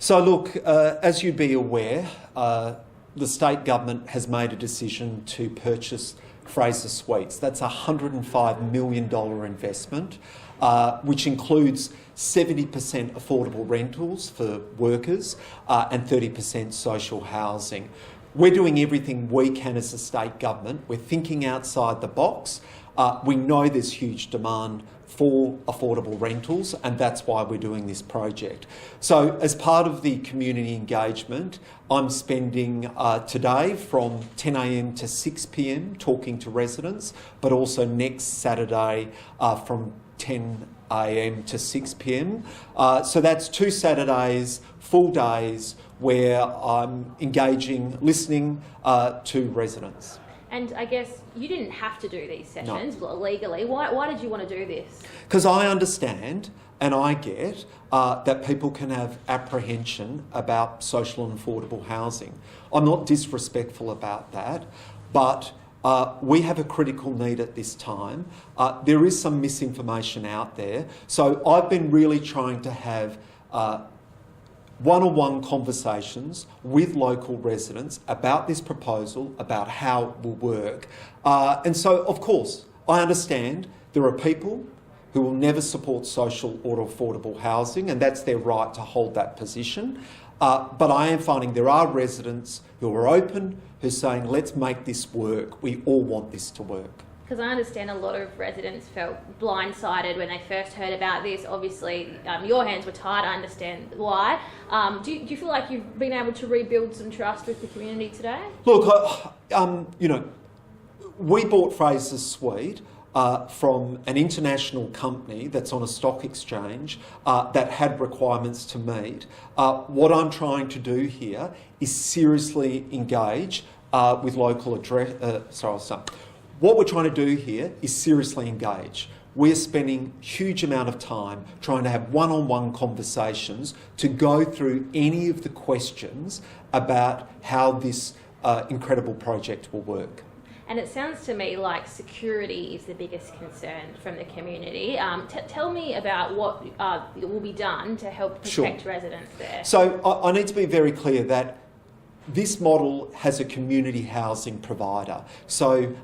So look, as you'd be aware, the state government has made a decision to purchase Fraser Suites. That's a $105 million investment, which includes 70% affordable rentals for workers and 30% social housing. We're doing everything we can as a state government. We're thinking outside the box. We know there's huge demand for affordable rentals, and that's why we're doing this project. So as part of the community engagement, I'm spending today from 10 a.m. to 6 p.m. talking to residents, but also next Saturday from 10 a.m. to 6 p.m. So that's 2 Saturdays, full days, where I'm engaging, listening to residents. And I guess you didn't have to do these sessions legally. Why did you want to do this? Because I understand and I get that people can have apprehension about social and affordable housing. I'm not disrespectful about that, but we have a critical need at this time. There is some misinformation out there. So I've been really trying to have one-on-one conversations with local residents about this proposal, about how it will work. And so, of course, I understand there are people who will never support social or affordable housing, and that's their right to hold that position. But I am finding there are residents who are open, who are saying, let's make this work. We all want this to work. Because I understand a lot of residents felt blindsided when they first heard about this. Obviously, your hands were tied. I understand why. Do you feel like you've been able to rebuild some trust with the community today? Look, we bought Fraser Suite from an international company that's on a stock exchange that had requirements to meet. What I'm trying to do here is seriously engage with local What we're trying to do here is seriously engage. We're spending a huge amount of time trying to have one-on-one conversations to go through any of the questions about how this incredible project will work. And it sounds to me like security is the biggest concern from the community. Tell me about what will be done to help protect residents there. So I need to be very clear that this model has a community housing provider. So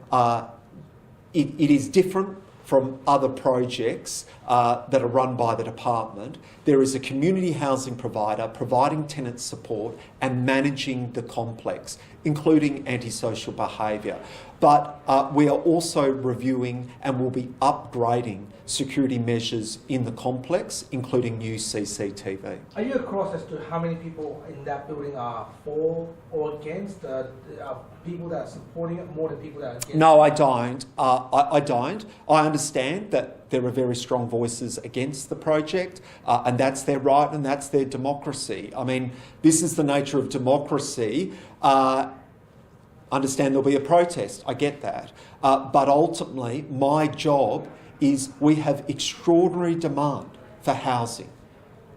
it is different from other projects that are run by the department. There is a community housing provider providing tenant support and managing the complex, including antisocial behaviour. But we are also reviewing and will be upgrading security measures in the complex, including new CCTV. Are you across as to how many people in that building are for or against? Are people that are supporting it more than people that are against? No, I don't. I don't. I understand that there are very strong voices against the project, and that's their right and that's their democracy. I mean, this is the nature of democracy. Understand there'll be a protest. I get that. But ultimately, my job is we have extraordinary demand for housing.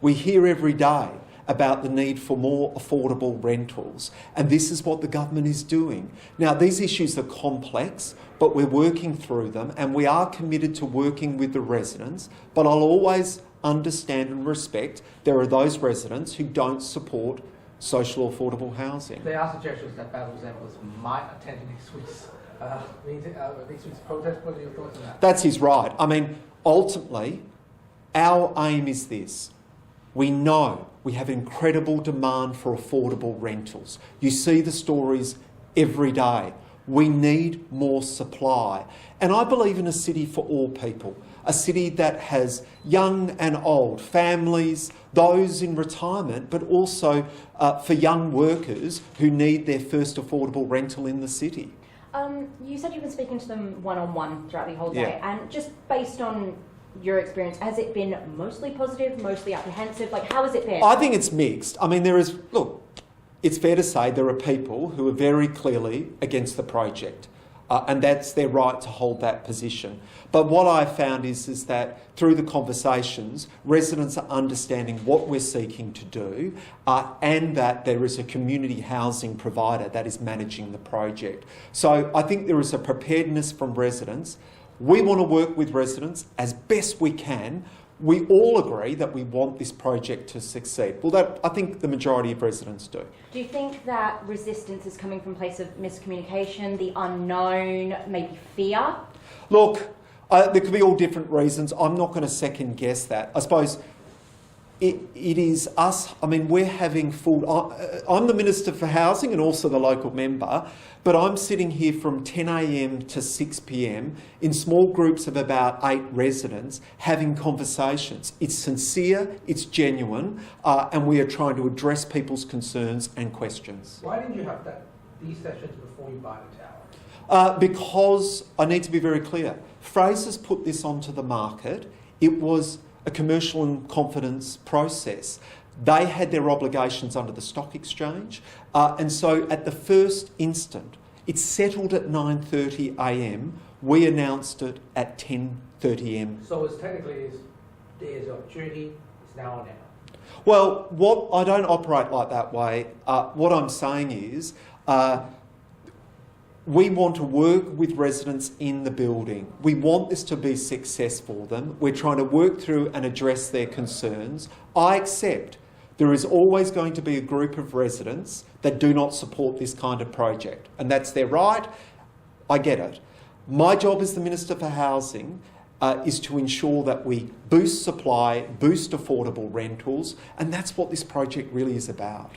We hear every day about the need for more affordable rentals, and this is what the government is doing. Now, these issues are complex, but we're working through them, and we are committed to working with the residents, but I'll always understand and respect there are those residents who don't support social affordable housing. There are suggestions that Battle Examples might attend next week's protest. What are your thoughts on that? That's his right. I mean, ultimately, our aim is this. We know we have incredible demand for affordable rentals. You see the stories every day. We need more supply. And I believe in a city for all people, a city that has young and old, families, those in retirement, but also for young workers who need their first affordable rental in the city. You said you've been speaking to them one-on-one throughout the whole day, and just based on your experience, has it been mostly positive, mostly apprehensive? Like, how has it been? I think it's mixed. I mean, it's fair to say there are people who are very clearly against the project, and that's their right to hold that position. But what I've found is that through the conversations, residents are understanding what we're seeking to do, and that there is a community housing provider that is managing the project. So I think there is a preparedness from residents. We want to work with residents as best we can. we all agree that we want this project to succeed. Well, that I think the majority of residents do. Do you think that resistance is coming from a place of miscommunication, the unknown, maybe fear? Look, there could be all different reasons. I'm not going to second guess that. I suppose it is us. I mean, we're having full... I'm the Minister for Housing and also the local member, but I'm sitting here from 10 a.m. to 6 p.m. in small groups of about 8 residents having conversations. It's sincere, it's genuine, and we are trying to address people's concerns and questions. Why didn't you have these sessions before you buy the tower? Because I need to be very clear. Fraser's put this onto the market. It was a commercial and confidence process. They had their obligations under the stock exchange, and so at the first instant, it settled at 9:30 a.m. We announced it at 10:30 a.m. So it's technically there's an opportunity. It's now or never. Well, I don't operate like that way. What I'm saying is, we want to work with residents in the building. We want this to be success for them. We're trying to work through and address their concerns. I accept there is always going to be a group of residents that do not support this kind of project, and that's their right. I get it. My job as the Minister for Housing is to ensure that we boost supply, boost affordable rentals, and that's what this project really is about.